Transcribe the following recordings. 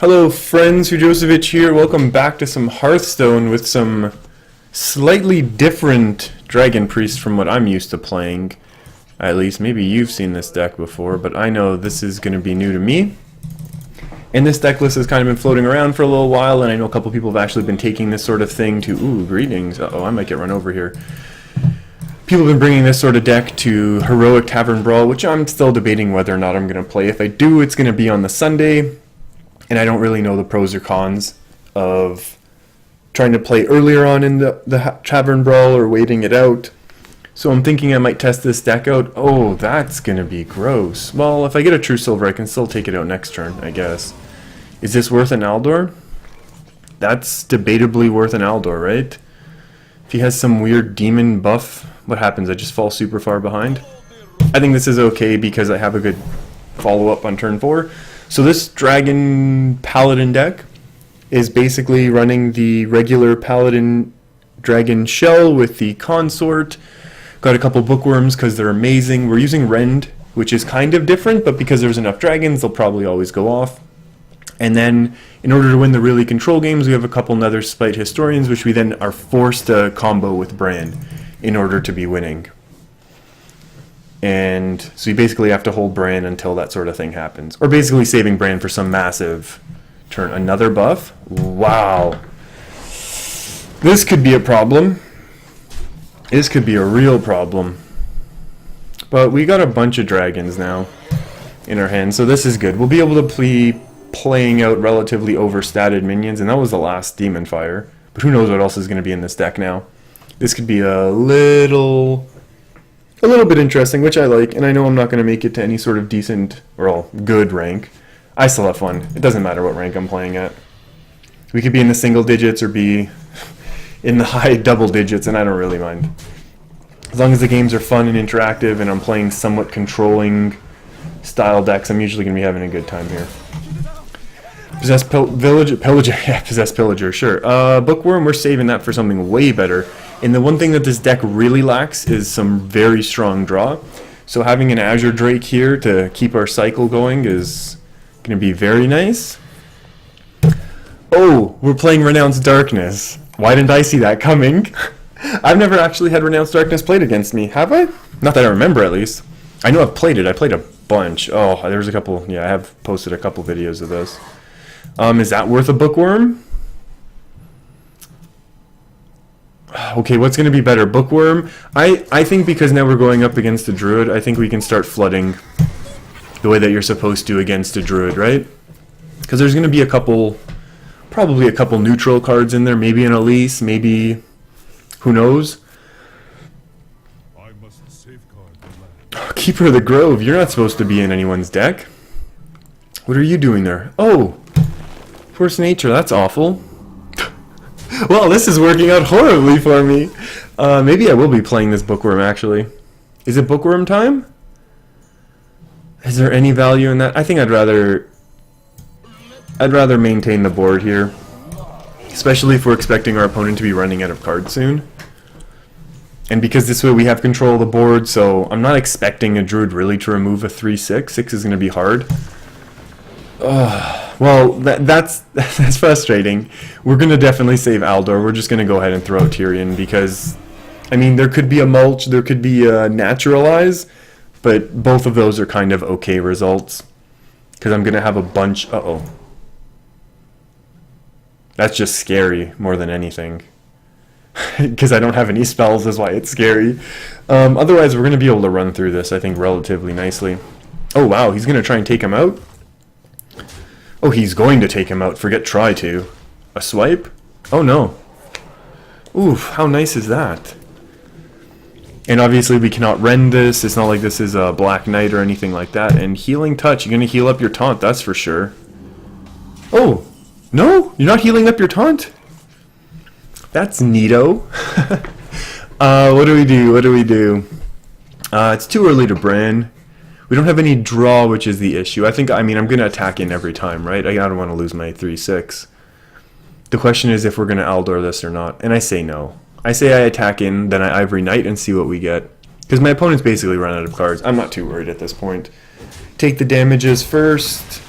Hello friends, Josevich here. Welcome back to some Hearthstone with some slightly different Dragon Priest from what I'm used to playing. At least maybe you've seen this deck before, but I know this is going to be new to me. And this deck list has kind of been floating around for a little while, and I know a couple people have actually been taking this sort of thing to... Ooh, greetings. Uh-oh, I might get run over here. People have been bringing this sort of deck to Heroic Tavern Brawl, which I'm still debating whether or not I'm going to play. If I do, it's going to be on the Sunday. And I don't really know the pros or cons of trying to play earlier on in the Tavern Brawl or waiting it out. So I'm thinking I might test this deck out. Oh, that's going to be gross. Well, if I get a True Silver, I can still take it out next turn, I guess. Is this worth an Aldor? That's debatably worth an Aldor, right? If he has some weird demon buff, what happens? I just fall super far behind? I think this is okay because I have a good follow-up on turn 4. So this Dragon Paladin deck is basically running the regular Paladin Dragon Shell with the Consort. Got a couple Bookworms because they're amazing. We're using Rend, which is kind of different, but because there's enough dragons, they'll probably always go off. And then, in order to win the really control games, we have a couple Nether Spite Historians, which we then are forced to combo with Bran in order to be winning. And so you basically have to hold Bran until that sort of thing happens. Or basically saving Bran for some massive turn. Another buff? Wow. This could be a problem. This could be a real problem. But we got a bunch of dragons now in our hands, so this is good. We'll be able to be playing out relatively overstated minions, and that was the last Demon Fire. But who knows what else is going to be in this deck now. This could be a little bit interesting, which I like, and I know I'm not going to make it to any sort of decent, or good rank. I still have fun. It doesn't matter what rank I'm playing at. We could be in the single digits or be in the high double digits, and I don't really mind. As long as the games are fun and interactive, and I'm playing somewhat controlling style decks, I'm usually going to be having a good time here. Possessed Pillager, yeah, Possessed Pillager, sure. Bookworm, we're saving that for something way better. And the one thing that this deck really lacks is some very strong draw. So having an Azure Drake here to keep our cycle going is going to be very nice. Oh, we're playing Renounce Darkness. Why didn't I see that coming? I've never actually had Renounce Darkness played against me, have I? Not that I remember, at least. I know I've played it. I played a bunch. Oh, there's a couple. Yeah, I have posted a couple videos of this. Is that worth a Bookworm? Okay, what's going to be better? Bookworm? I think because now we're going up against a Druid, I think we can start flooding the way that you're supposed to against a Druid, right? Because there's going to be probably a couple neutral cards in there, maybe an Elise, maybe, who knows? I must safeguard the land. Keeper of the Grove, you're not supposed to be in anyone's deck. What are you doing there? Oh, Force Nature, that's awful. Well, this is working out horribly for me. Maybe I will be playing this Bookworm, actually. Is it Bookworm time? Is there any value in that? I think I'd rather maintain the board here. Especially if we're expecting our opponent to be running out of cards soon. And because this way we have control of the board, so I'm not expecting a Druid really to remove a 3/6. 6 is going to be hard. Well, that's frustrating. We're going to definitely save Aldor. We're just going to go ahead and throw Tyrion because, I mean, there could be a Mulch, there could be a Naturalize, but both of those are kind of okay results because I'm going to have a bunch... Uh-oh. That's just scary more than anything because I don't have any spells is why it's scary. Otherwise, we're going to be able to run through this, I think, relatively nicely. Oh, wow, he's going to try and take him out? Oh, he's going to take him out. Forget try to. A swipe? Oh, no. Oof, how nice is that? And obviously we cannot rend this. It's not like this is a Black Knight or anything like that. And Healing Touch, you're going to heal up your taunt, that's for sure. Oh, no? You're not healing up your taunt? That's neato. What do we do? It's too early to Bran. We don't have any draw, which is the issue. I mean, I'm going to attack in every time, right? I don't want to lose my 3/6. The question is if we're going to Aldor this or not, and I say no. I say I attack in, then I Ivory Knight and see what we get. Because my opponent's basically run out of cards. I'm not too worried at this point. Take the damages first.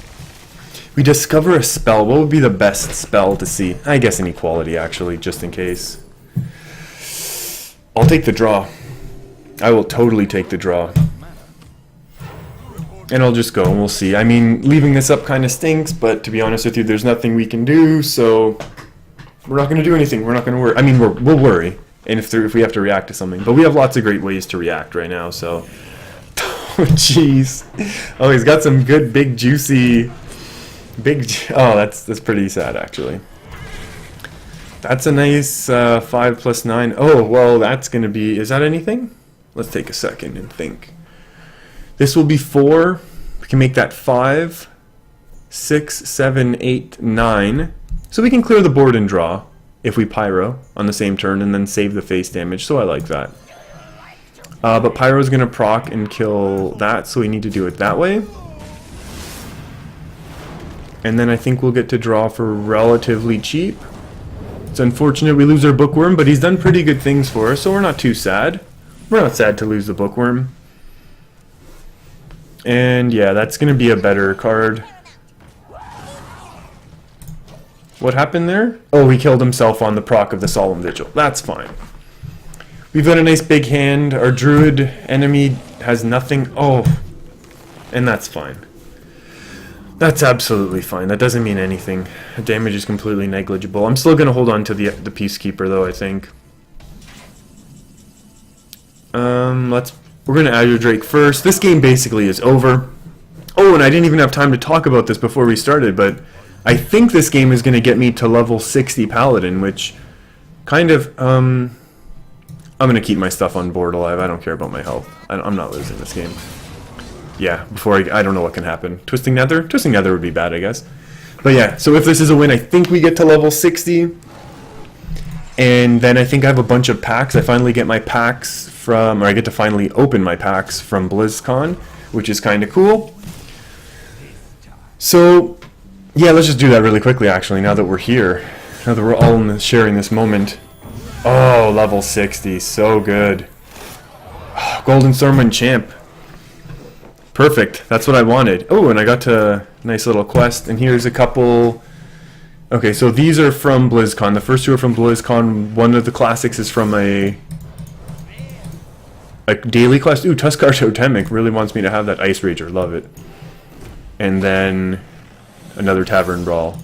We discover a spell. What would be the best spell to see? I guess inequality, actually, just in case. I'll take the draw. I will totally take the draw. And I'll just go and we'll see. I mean, leaving this up kind of stinks, but to be honest with you, there's nothing we can do, so we're not going to do anything. We're not going to worry. I mean, we'll worry, and if we have to react to something. But we have lots of great ways to react right now, so... Oh, jeez. Oh, he's got some good, big, juicy... Oh, that's pretty sad, actually. That's a nice 5 plus 9. Oh, well, that's going to be... Is that anything? Let's take a second and think. This will be 4. We can make that 5, 6, 7, 8, 9. So we can clear the board and draw if we pyro on the same turn and then save the face damage. So I like that. But pyro is going to proc and kill that, so we need to do it that way. And then I think we'll get to draw for relatively cheap. It's unfortunate we lose our bookworm, but he's done pretty good things for us, so we're not too sad. We're not sad to lose the bookworm. And yeah, that's going to be a better card. What happened there? Oh, he killed himself on the proc of the Solemn Vigil. That's fine. We've got a nice big hand. Our Druid enemy has nothing. Oh, and that's fine. That's absolutely fine. That doesn't mean anything. The damage is completely negligible. I'm still going to hold on to the Peacekeeper, though, I think. We're going to add your Drake first. This game basically is over. Oh, and I didn't even have time to talk about this before we started, but I think this game is going to get me to level 60 Paladin, which kind of, I'm going to keep my stuff on board alive. I don't care about my health. I'm not losing this game. Yeah, I don't know what can happen. Twisting Nether? Twisting Nether would be bad, I guess. But yeah, so if this is a win, I think we get to level 60. And then I think I have a bunch of packs. I finally get my packs from, or I get to finally open my packs from BlizzCon, which is kind of cool. So, yeah, let's just do that really quickly, actually, now that we're here. Now that we're all sharing this moment. Oh, level 60, so good. Oh, Golden Stormwind Champ. Perfect, that's what I wanted. Oh, and I got to a nice little quest, and here's a couple... Okay, so these are from BlizzCon. The first two are from BlizzCon. One of the classics is from a daily quest. Ooh, Tuskar Totemic really wants me to have that Ice Rager. Love it. And then another Tavern Brawl.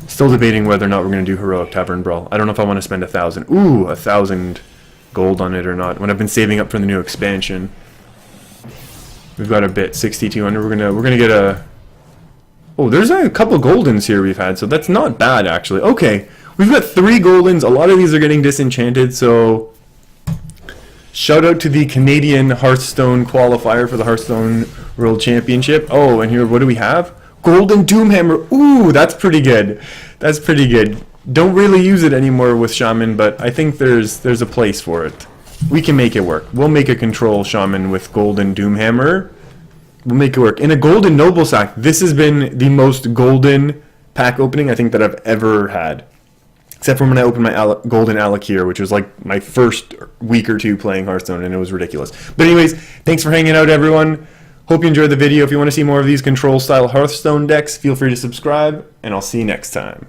Still debating whether or not we're going to do Heroic Tavern Brawl. I don't know if I want to spend 1,000. Ooh, 1,000 gold on it or not. When I've been saving up for the new expansion. We've got a bit, 6,200. We're gonna get a... Oh, there's a couple Goldens here we've had, so that's not bad, actually. Okay, we've got 3 Goldens. A lot of these are getting disenchanted, so... Shout out to the Canadian Hearthstone qualifier for the Hearthstone World Championship. Oh, and here, what do we have? Golden Doomhammer. Ooh, that's pretty good. That's pretty good. Don't really use it anymore with Shaman, but I think there's a place for it. We can make it work. We'll make a control Shaman with Golden Doomhammer. We'll make it work. In a Golden Noble Sack, this has been the most golden pack opening I think that I've ever had. Except for when I opened my Golden Alakir, which was like my first week or two playing Hearthstone, and it was ridiculous. But anyways, thanks for hanging out, everyone. Hope you enjoyed the video. If you want to see more of these control-style Hearthstone decks, feel free to subscribe, and I'll see you next time.